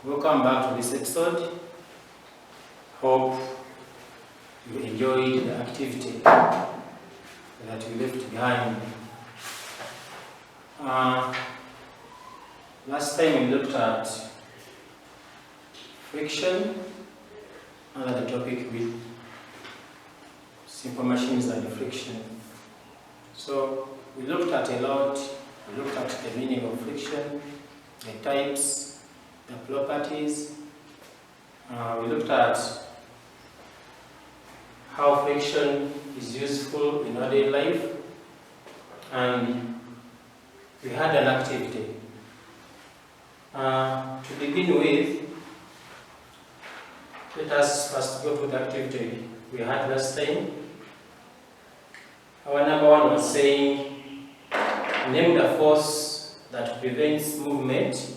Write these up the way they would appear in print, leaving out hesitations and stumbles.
Welcome back to this episode. Hope you enjoyed the activity that we left behind. Last time we looked at friction under the topic with simple machines and friction. So we looked at a lot. We looked at the meaning of friction, the types, the properties. We looked at how friction is useful in our daily life, and we had an activity. To begin with, let us first go through the activity we had last time. Our number one was saying, name the force that prevents movement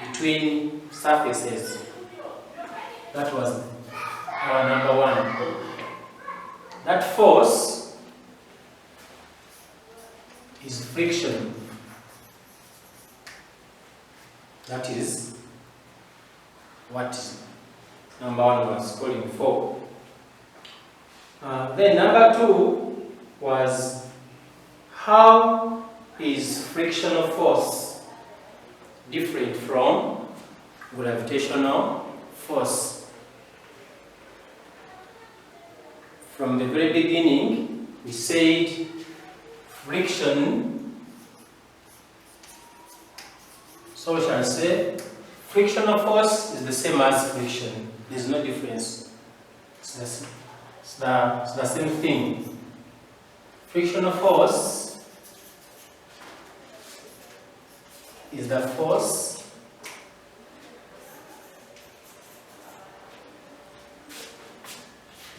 between surfaces. That was our number one. That force is friction. That is what number one was calling for. Then number two was, how is frictional force different from gravitational force? From the very beginning, we said friction, so we shall say frictional force is the same as friction. There is no difference. It's the same thing. Frictional force is the force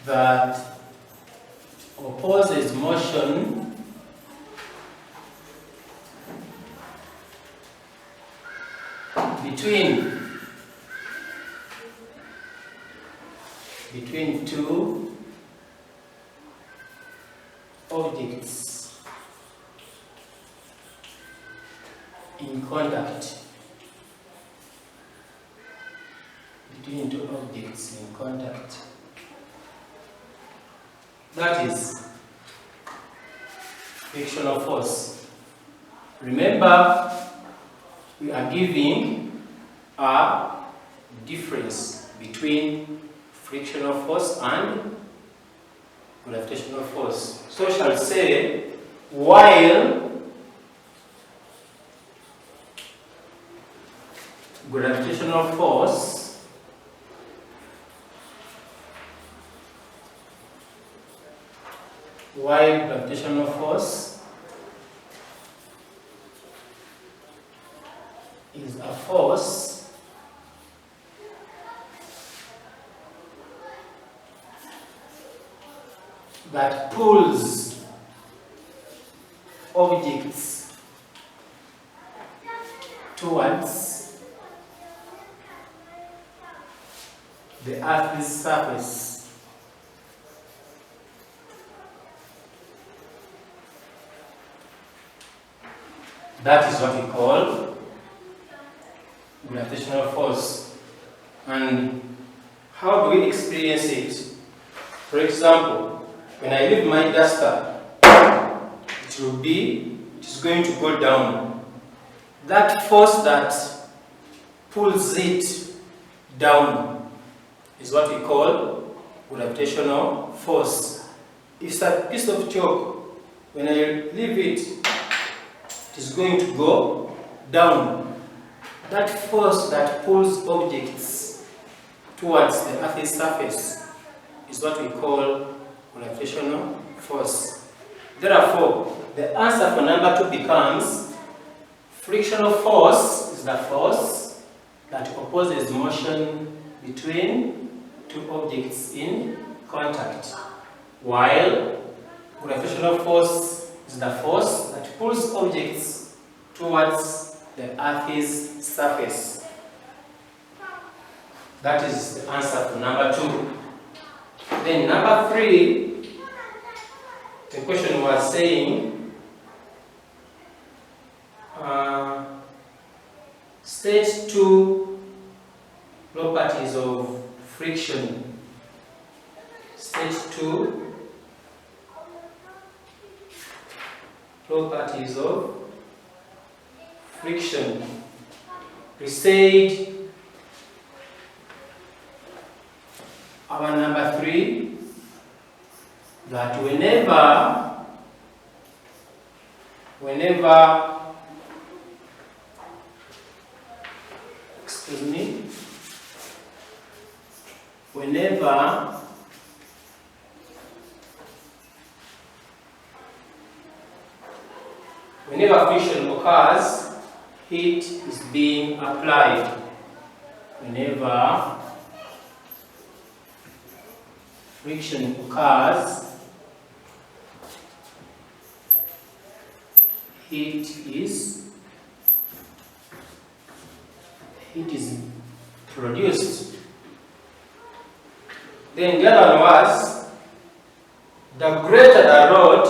that opposes motion between two objects in contact. Between two objects in contact. That is frictional force. Remember, we are giving a difference between frictional force and gravitational force. So I shall say, while gravitational force is a force that pulls objects towards the Earth's surface. That is what we call gravitational force. And how do we experience it? For example, when I leave my duster, it is going to go down. That force that pulls it down is what we call gravitational force. It's a piece of chalk. When I leave it, it is going to go down. That force that pulls objects towards the Earth's surface is what we call gravitational force. Therefore, the answer for number two becomes, frictional force is the force that opposes motion between two objects in contact, while gravitational force is the force that pulls objects towards the Earth's surface. That is the answer for number two. Then number three, the question was saying, state two properties of friction. Stage 2, properties of friction. We said our number 3, that whenever friction occurs, heat is being applied. Whenever friction occurs, heat is produced. Then the other one was, the greater the load,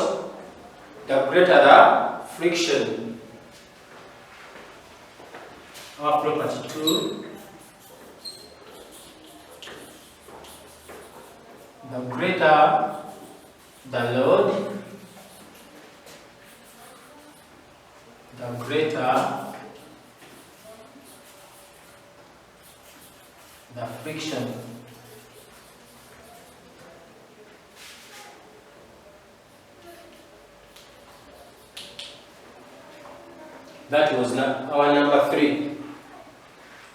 the greater the friction. Our property 2, the greater the load, the greater the friction. That was our number 3.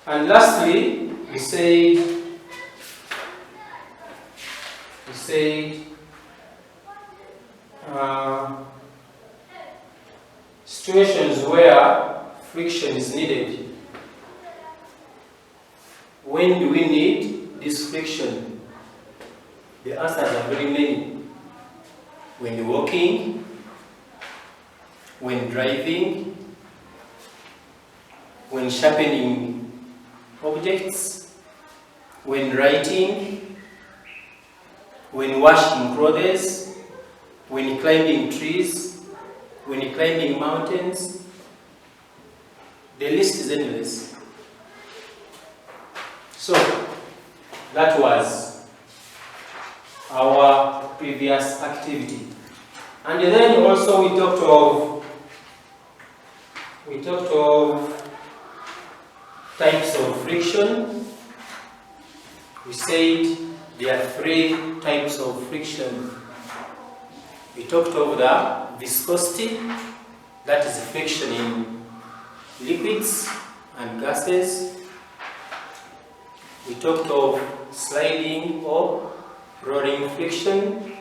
And lastly, we said situations where friction is needed. When do we need this friction? The answers are very many. When walking, when driving, when sharpening objects, when writing, when washing clothes, when climbing trees, when climbing mountains. The list is endless. So that was our previous activity. And then also we talked of types of friction. We said there are 3 types of friction. We talked of the viscosity, that is friction in liquids and gases. We talked of sliding or rolling friction.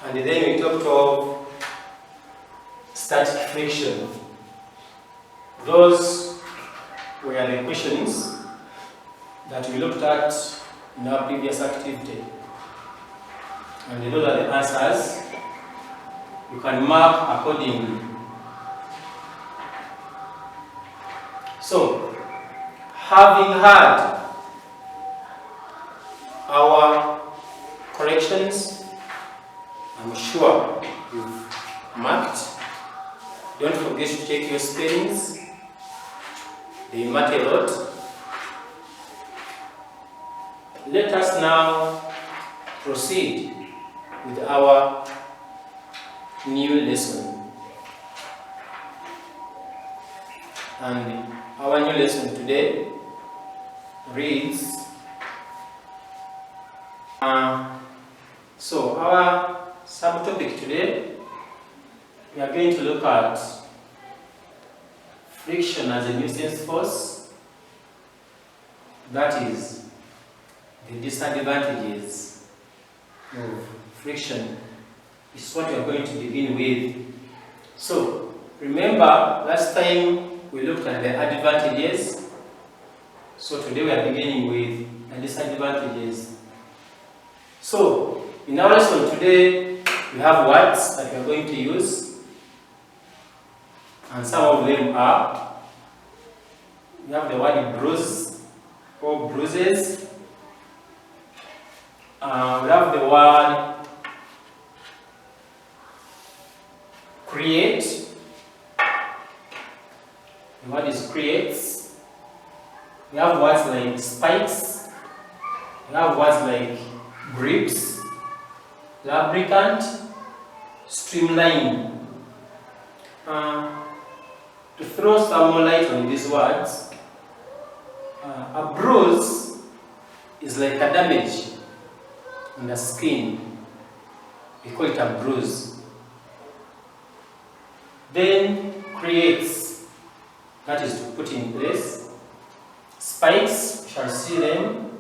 And then we talked of static friction. Those were the questions that we looked at in our previous activity. And those are the answers. You can mark accordingly. So, having had our corrections, I'm sure you've marked. Don't forget to check your spellings. They matter a lot. Let us now proceed with our new lesson. And our new lesson today reads, so our subtopic today, we are going to look at friction as a nuisance force. That is the disadvantages of friction. This is what we are going to begin with. So remember, last time we looked at the advantages. So today we are beginning with the disadvantages. So in our lesson today, we have words that we are going to use, and some of them are, we have the word bruise or bruises. We have the word create. The word is creates. We have words like spikes, we have words like grips, lubricant, streamline. To throw some more light on these words, a bruise is like a damage on the skin. We call it a bruise. Then creates, that is to put in place. Spikes, we shall see them.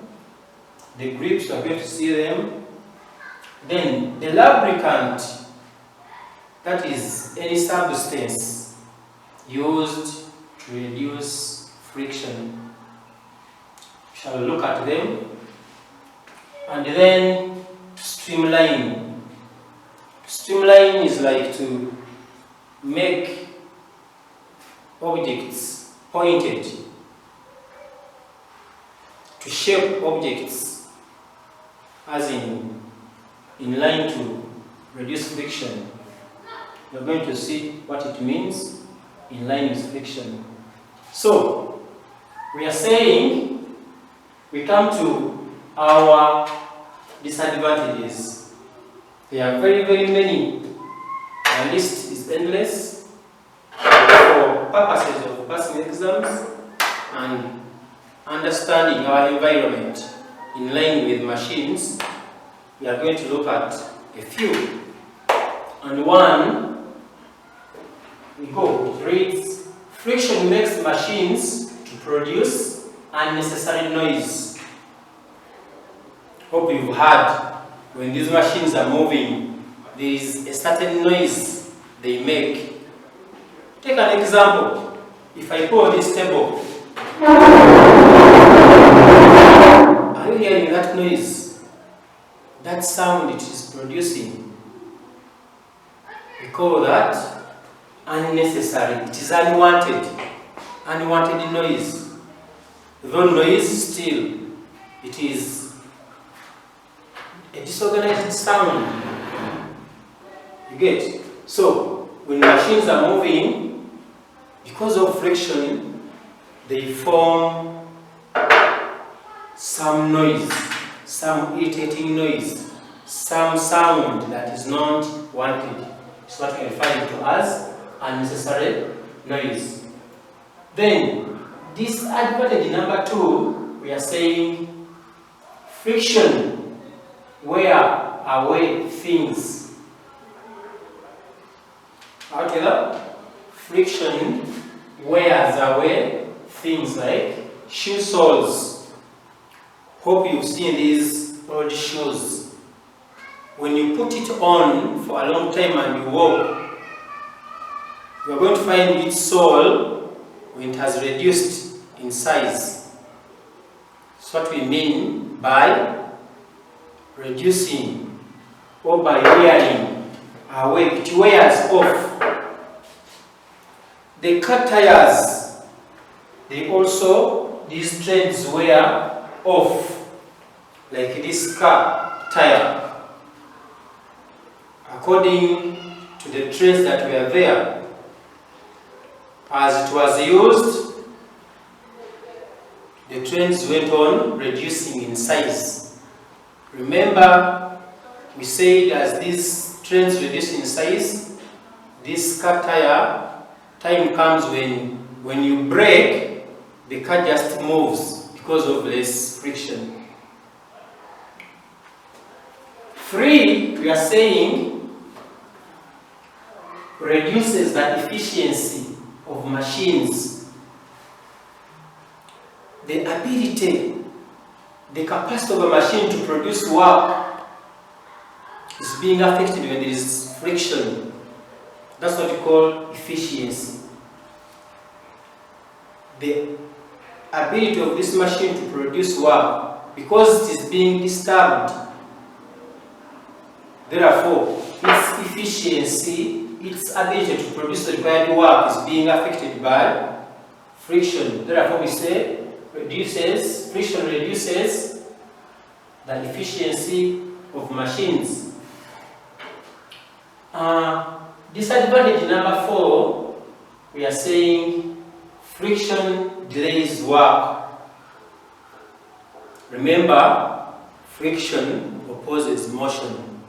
The grips, we are going to see them. Then the lubricant, that is any substance used to reduce friction. We shall look at them. And then streamline. Streamline is like to make objects pointed, to shape objects as in line to reduce friction. We're going to see what it means in line with friction. So, we are saying we come to our disadvantages. There are very, very many. The list is endless. For purposes of passing exams and understanding our environment in line with machines, we are going to look at a few. And one, we go, it reads, friction makes machines to produce unnecessary noise. Hope you've heard, when these machines are moving, there is a certain noise they make. Take an example. If I pull this table, are you hearing that noise? That sound it is producing. We call that unnecessary. It is unwanted. Unwanted noise. Though noise, still, it is a disorganized sound. You get? So, when machines are moving, because of friction, they form some noise, some irritating noise, some sound that is not wanted. It's what we refer to as unnecessary noise. Then, disadvantage number 2, we are saying friction wear away things. Altogether, friction wears away things like shoe soles. Hope you've seen these old shoes. When you put it on for a long time and you walk, you are going to find its sole when it has reduced in size. That's what we mean by reducing or by wearing away. It wears off. The car tires, these treads wear off, like this car tire. According to the treads that were there, as it was used, the treads went on reducing in size. Remember, we said as these treads reduce in size, this car tire, time comes when you brake, the car just moves because of less friction. 3, we are saying, reduces the efficiency of machines. The ability, the capacity of a machine to produce work is being affected when there is friction. That's what we call efficiency. The ability of this machine to produce work, because it is being disturbed, therefore its efficiency, its ability to produce the required work is being affected by friction. Therefore we say friction reduces the efficiency of machines. Disadvantage number 4, we are saying friction delays work. Remember, friction opposes motion,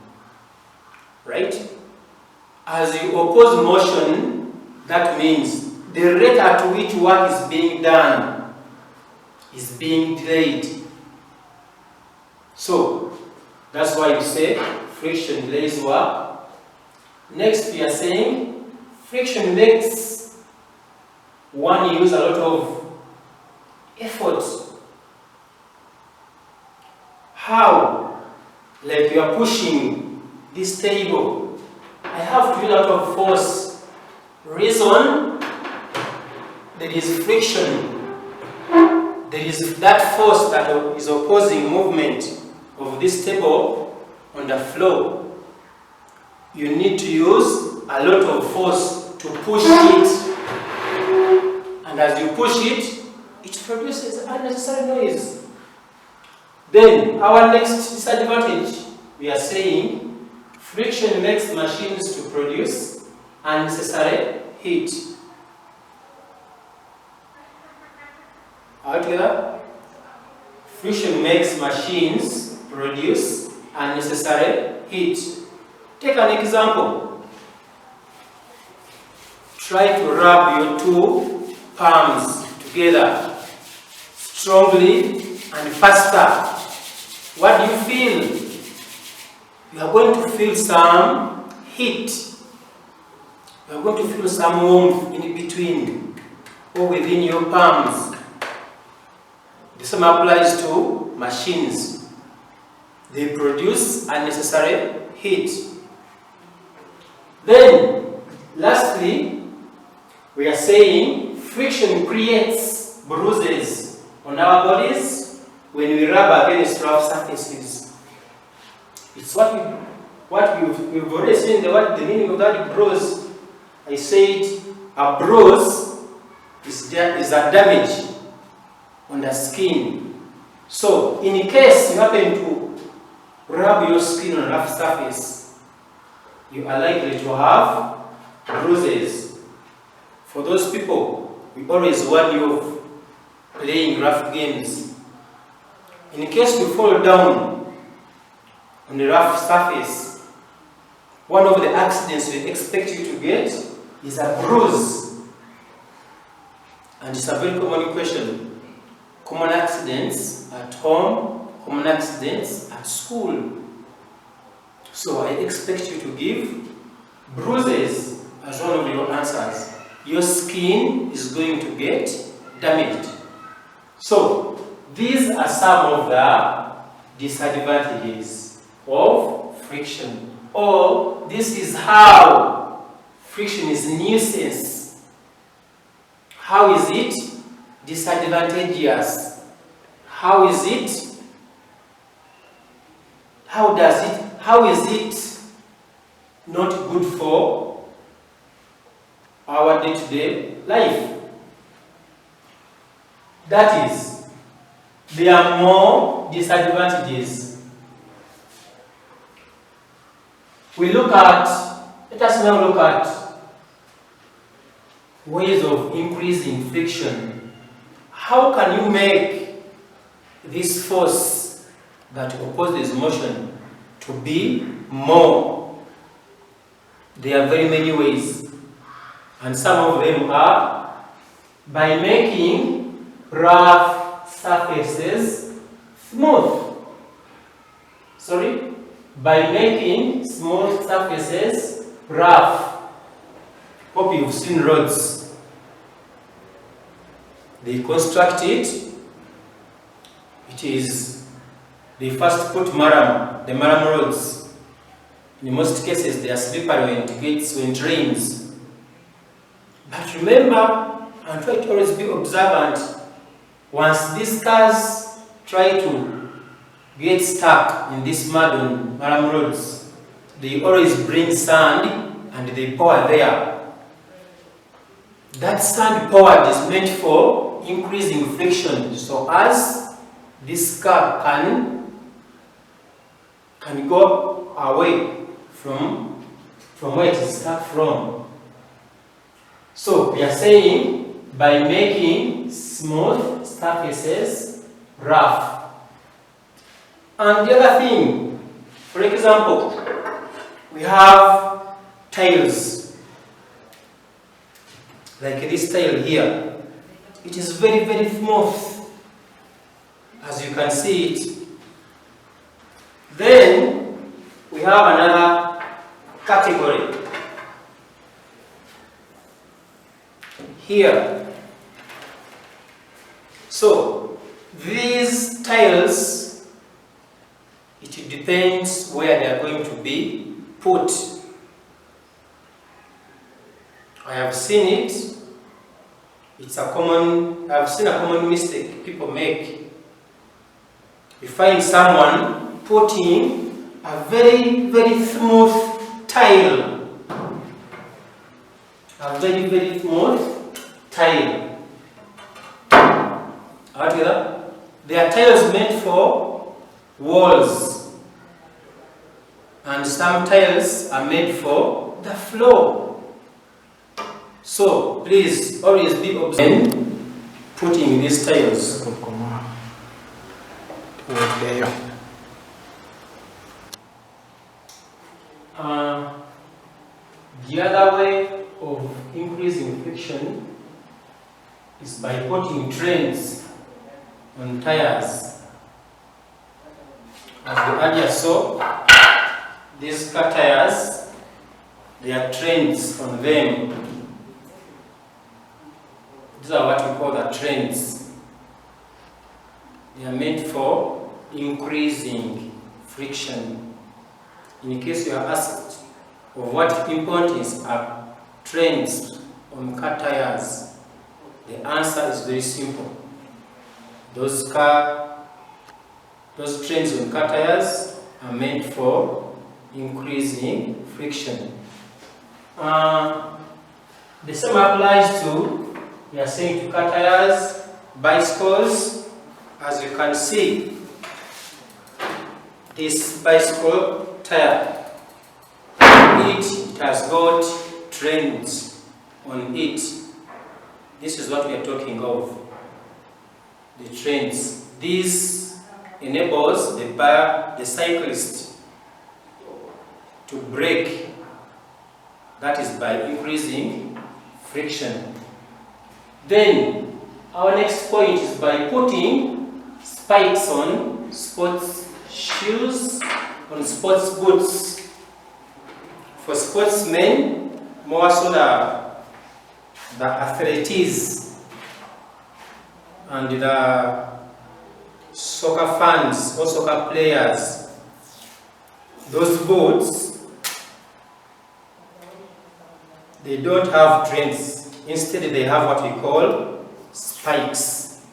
right? As you oppose motion, that means the rate at which work is being done is being delayed. So, that's why you say friction delays work. Next, we are saying friction makes one use a lot of effort. How? Like you are pushing this table. I have to use a lot of force. Reason, there is friction. There is that force that is opposing movement of this table on the floor. You need to use a lot of force to push it. And as you push it, it produces unnecessary noise. Then, our next disadvantage, we are saying friction makes machines to produce unnecessary heat. Are you together? Friction makes machines produce unnecessary heat. Take an example. Try to rub your two palms together strongly and faster. What do you feel? You are going to feel some heat. You are going to feel some warmth in between or within your palms. The same applies to machines. They produce unnecessary heat. Then, lastly, we are saying friction creates bruises on our bodies when we rub against rough surfaces. It's what we've already seen the meaning of that bruise. I said a bruise is a damage on the skin. So, in case you happen to rub your skin on a rough surface, you are likely to have bruises. For those people, we always warn you of playing rough games. In case you fall down on a rough surface, one of the accidents we expect you to get is a bruise. And it's a very common question. Common accidents at home, common accidents at school. So I expect you to give bruises as one of your answers. Your skin is going to get damaged. So these are some of the disadvantages of friction. Or this is how friction is a nuisance. How is it disadvantageous? How is it? How is it not good for our day-to-day life? That is, there are more disadvantages. Let us now look at ways of increasing friction. How can you make this force that opposes motion to be more? There are very many ways, and some of them are by making rough surfaces smooth. By making smooth surfaces rough. Hope you've seen roads. They construct it. They first put the maram roads. In most cases, they are slippery when it rains. But remember, and try to always be observant. Once these cars try to get stuck in this mud on maram roads, they always bring sand and they pour there. That sand poured is meant for increasing friction, so as this car can go away from where it is stuck from. So we are saying by making smooth surfaces rough. And the other thing, for example, we have tiles, like this tile here. It is very, very smooth, as you can see it. Then we have another category here. So these tiles, it depends where they are going to be put. I have seen it. I've seen a common mistake people make. You find someone putting a very, very smooth tile. A very, very smooth tile. Altogether, there are tiles meant for walls, and some tiles are made for the floor. So please always be observant putting these tiles. The other way of increasing friction is by putting trains on tires. As we earlier saw, these car tires, there are trains on them. These are what we call the trains. They are meant for increasing friction. In case you are asked of what importance are trains on car tires, the answer is very simple. Those trains on car tires are meant for increasing friction. The same applies to, we are saying, to car tires, bicycles. As you can see, this bicycle tire, it has got trains on it. This is what we are talking of, the trains. This enables the cyclist to brake. That is by increasing friction. Then our next point is by putting spikes on sports shoes, on sports boots. For sportsmen, more so the athletes and the soccer fans or soccer players, those boots, they don't have trains. Instead, they have what we call spikes.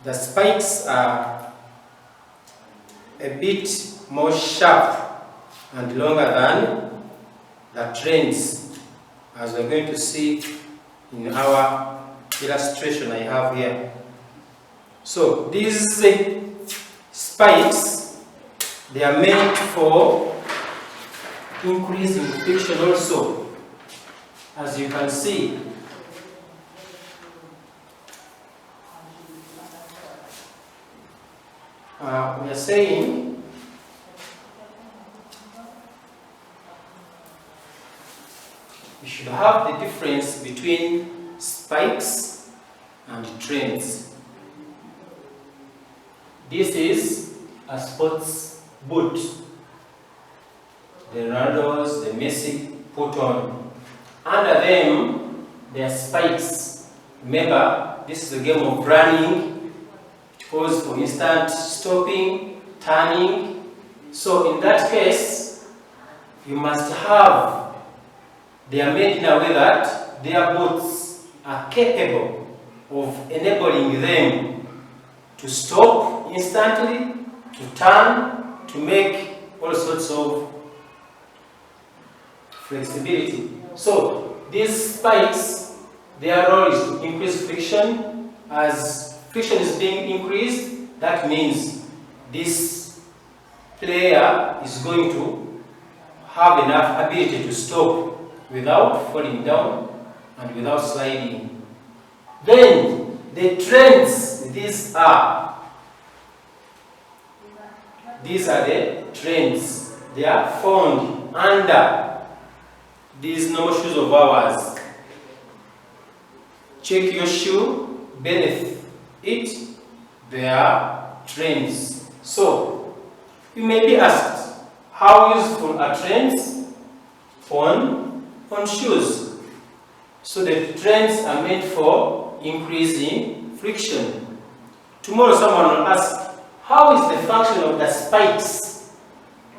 The spikes are a bit more sharp and longer than the trains, as we're going to see in our illustration I have here. So these spikes, they are meant for increasing friction also, as you can see. We are saying we should have the difference between spikes and trains. This is a sports boot. The Ronaldos, the Messi put on. Under them, there are spikes. Remember, this is a game of running. It calls for instant stopping, turning. So in that case, you must have, they are made in a way that their boots are capable of enabling them to stop instantly, to turn, to make all sorts of flexibility. So these spikes, their role is to increase friction. As friction is being increased, that means this player is going to have enough ability to stop without falling down and without sliding. Then the trains, these are these are the trends. They are found under these normal shoes of ours. Check your shoe beneath it. There are trends. So, you may be asked, how useful are trends on shoes? So the trends are meant for increasing friction. Tomorrow someone will ask, how is the function of the spikes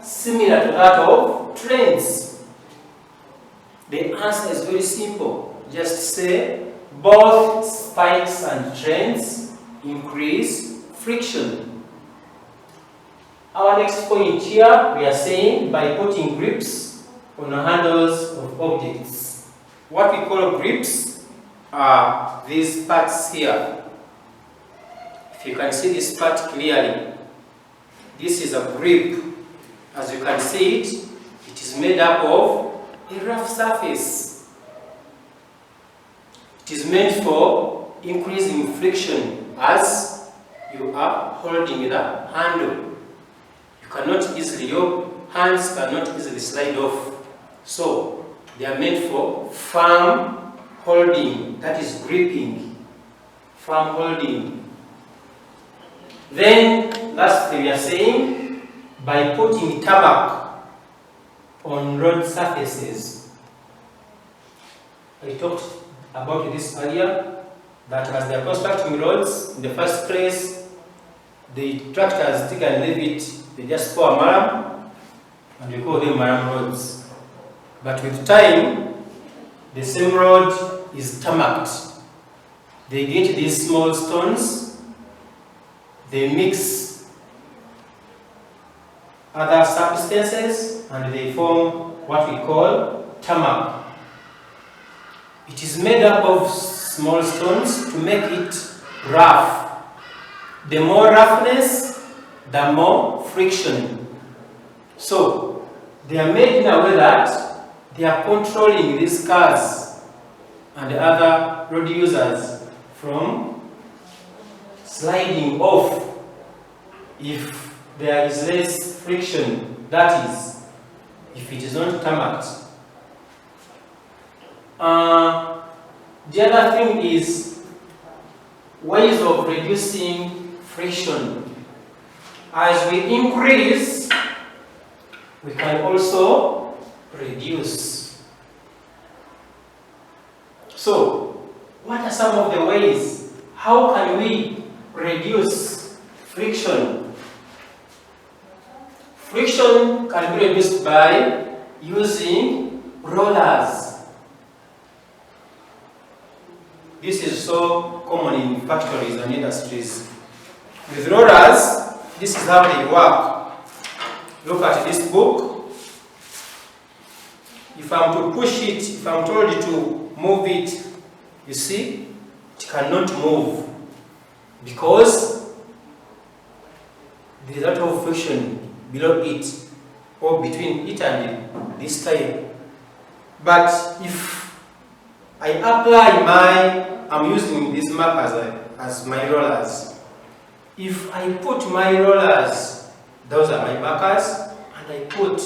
similar to that of trends? The answer is very simple. Just say both spikes and trends increase friction. Our next point here, we are saying by putting grips on the handles of objects. What we call grips are these parts here. If you can see this part clearly, this is a grip. As you can see it, it is made up of a rough surface. It is meant for increasing friction as you are holding the handle. You cannot easily, your hands cannot easily slide off. So, they are meant for firm holding, that is gripping, firm holding. Then, lastly, we are saying by putting tarmac on road surfaces. I talked about this earlier, that as they are constructing roads, in the first place, the tractors take and leave it, they just pour a maram, and we call them maram roads. But with time, the same road is tarmacked. They get these small stones, they mix other substances, and they form what we call tarmac. It is made up of small stones to make it rough. The more roughness, the more friction. So, they are made in a way that they are controlling these cars and other road users from sliding off if there is less friction, that is, if it is not tarmacked. The other thing is ways of reducing friction. As we increase, we can also reduce. So, what are some of the ways? How can we reduce friction? Friction can be reduced by using rollers. This is so common in factories and industries. With rollers, this is how they work. Look at this book. If I'm to push it, if I'm told to move it, you see, it cannot move because there is a lot of friction below it or between it and this tire. But if I apply I'm using these markers as my rollers. If I put my rollers, those are my markers, and I put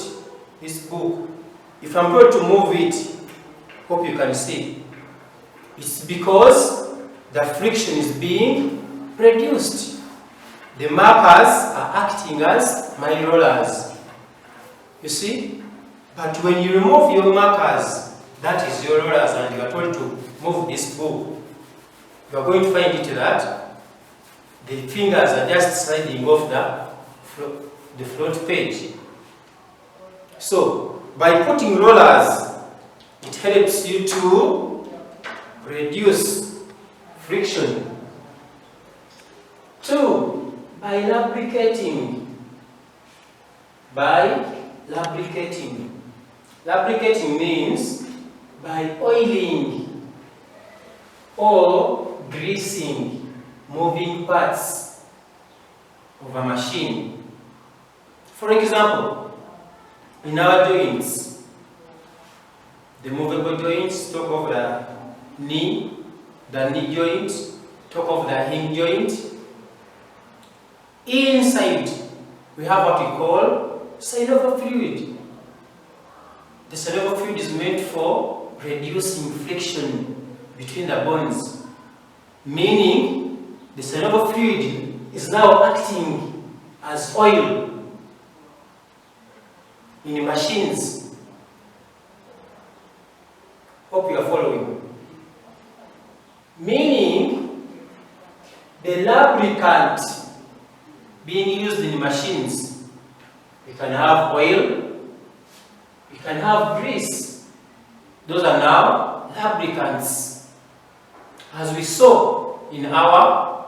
this book, if I'm going to move it, hope you can see, it's because the friction is being reduced. The markers are acting as my rollers. You see? But when you remove your markers, that is your rollers, and you are told to move this book, you are going to find it that the fingers are just sliding off the front page. So, by putting rollers, it helps you to reduce friction. 2, by lubricating. Lubricating means by oiling or greasing moving parts of a machine. For example, in our joints, the movable joints, talk of the knee joint, talk of the hip joint. Inside, we have what we call synovial fluid. The synovial fluid is meant for reducing friction between the bones, meaning the synovial fluid is now acting as oil in machines. Hope you are following. Meaning the lubricant being used in machines, we can have oil, we can have grease. Those are now lubricants. As we saw in our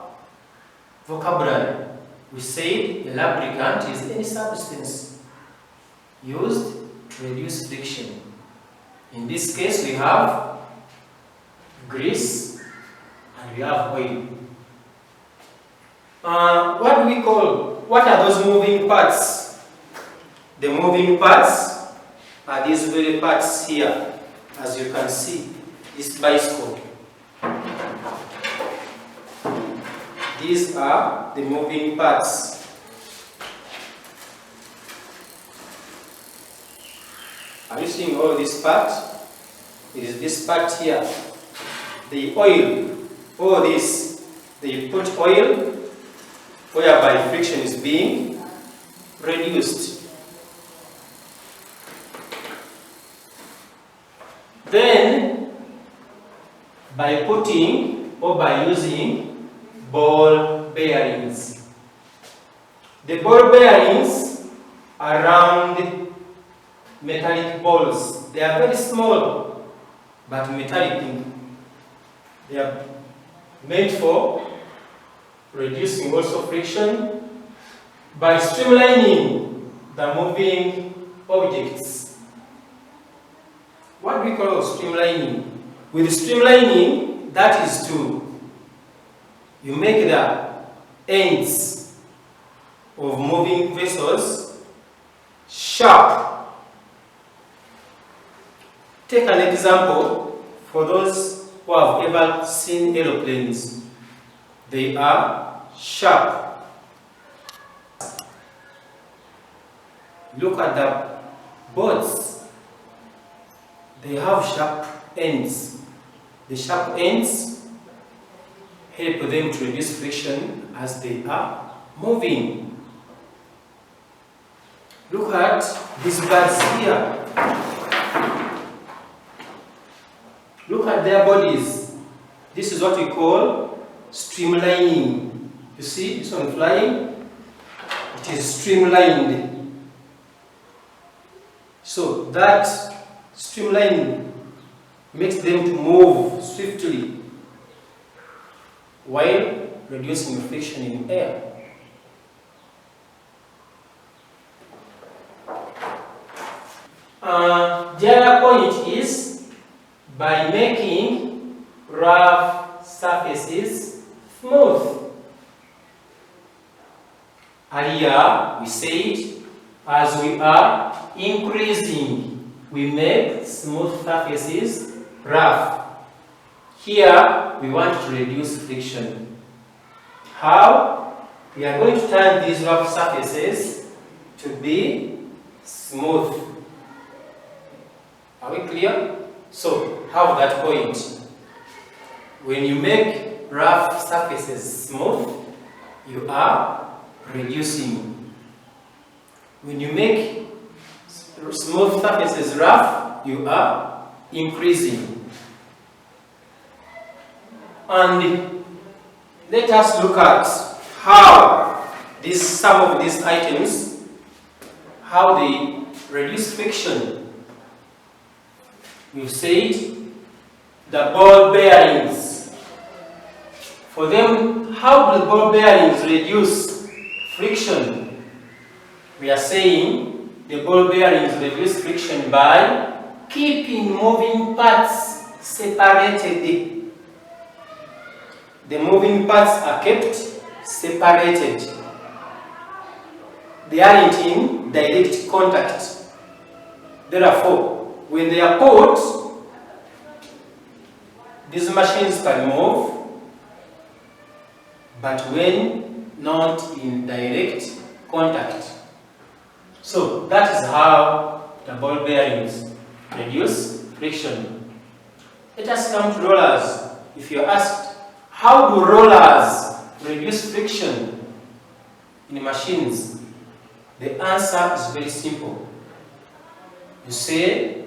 vocabulary, we said a lubricant is any substance used to reduce friction. In this case, we have grease and we have oil. What are those moving parts? The moving parts are these very parts here, as you can see, this bicycle. These are the moving parts. Are you seeing all this part? It is this part here. The oil, all this, they put oil whereby friction is being reduced. Then, by putting or by using ball bearings. The ball bearings are round metallic balls. They are very small, but metallic. They are meant for reducing also friction by streamlining the moving objects. What we call streamlining? With streamlining, that is you make the ends of moving vessels sharp. Take an example for those who have ever seen aeroplanes. They are sharp. Look at the boats. They have sharp ends. The sharp ends help them to reduce friction as they are moving. Look at these birds here. Look at their bodies. This is what we call streamlining. You see this one flying? It is streamlined. So that streamlining makes them to move swiftly while reducing friction in air. The other point is by making rough surfaces smooth. Earlier we said as we are increasing, we make smooth surfaces rough. Here we want to reduce friction. How? We are going to turn these rough surfaces to be smooth. Are we clear? So, have that point. When you make rough surfaces smooth, you are reducing. When you make smooth surfaces rough, you are increasing. And let us look at how some of these items, how they reduce friction. We've said the ball bearings. For them, how do ball bearings reduce friction? We are saying the ball bearings reduce friction by keeping moving parts separated. The moving parts are kept separated. They aren't in direct contact. Therefore, when they are pulled, these machines can move, but when not in direct contact, So that is how the ball bearings reduce friction. Let us come to rollers. If you're asked, how do rollers reduce friction in machines? The answer is very simple. You say,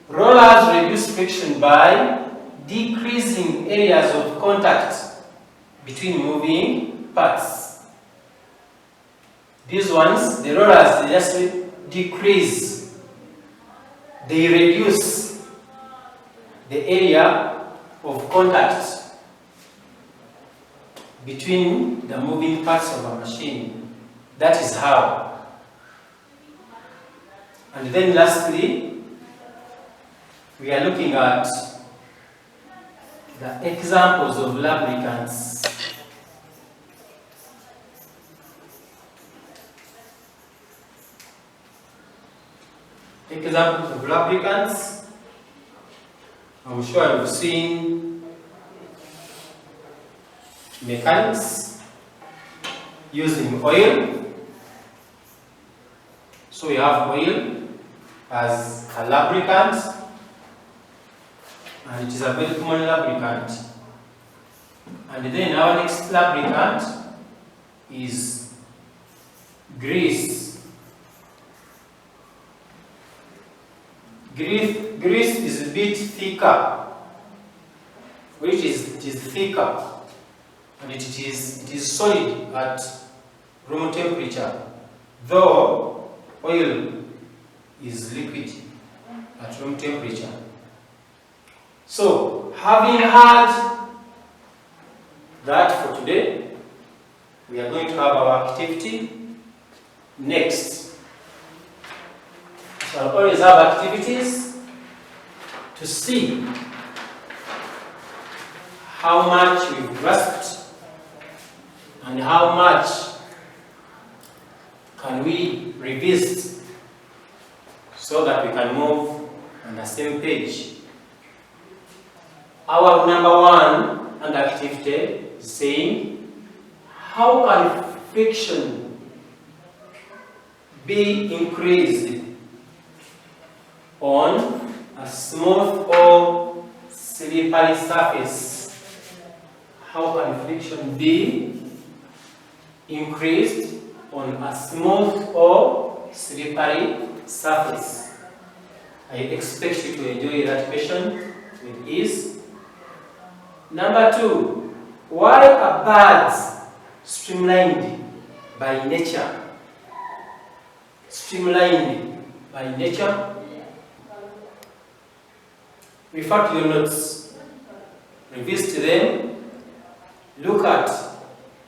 rollers reduce friction by decreasing areas of contact between moving parts. These ones, the rollers, they just decrease. They reduce the area of contact between the moving parts of a machine. That is how. And then lastly, we are looking at the examples of lubricants. Examples of lubricants. I'm sure you've seen mechanics using oil. So we have oil as a lubricant, and it is a very common lubricant. And then our next lubricant is grease. Grease is a bit thicker, which is thicker, and it is solid at room temperature, though oil is liquid at room temperature. So, having had that for today, we are going to have our activity. Next, we shall always have activities to see how much we've grasped and how much can we revisit so that we can move on the same page. Our number one and activity is saying, how can friction be increased on a smooth or slippery surface? How can friction be increased on a smooth or slippery surface? I expect you to enjoy that question with ease. Number two, why are birds streamlined by nature? Streamlined by nature? Refer to your notes, revisit them, look at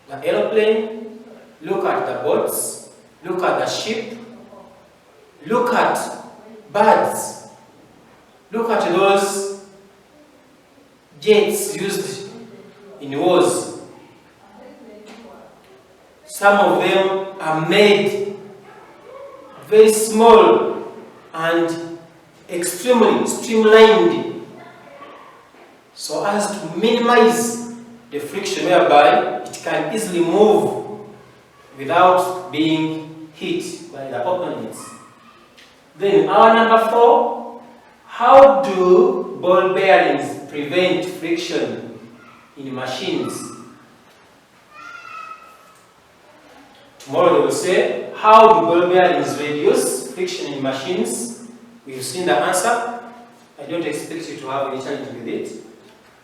the aeroplane, look at the boats, look at the ship, look at birds, look at those jets used in wars. Some of them are made very small and extremely streamlined so as to minimize the friction, whereby it can easily move without being hit by the opponents. Then our number four, how do ball bearings prevent friction in machines? Tomorrow they will say, how do ball bearings reduce friction in machines? We've seen the answer. I don't expect you to have any challenge with it.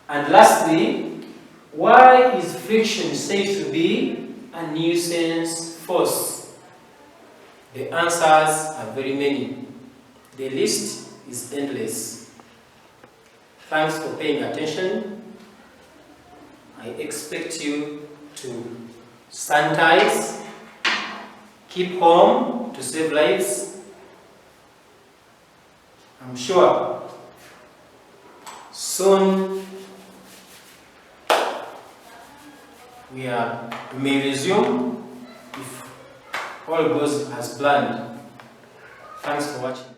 And lastly, why is friction said to be a nuisance force? The answers are very many. The list is endless. Thanks for paying attention. I expect you to sanitize, keep home to save lives. I'm sure soon we may resume if all goes as planned. Thanks for watching.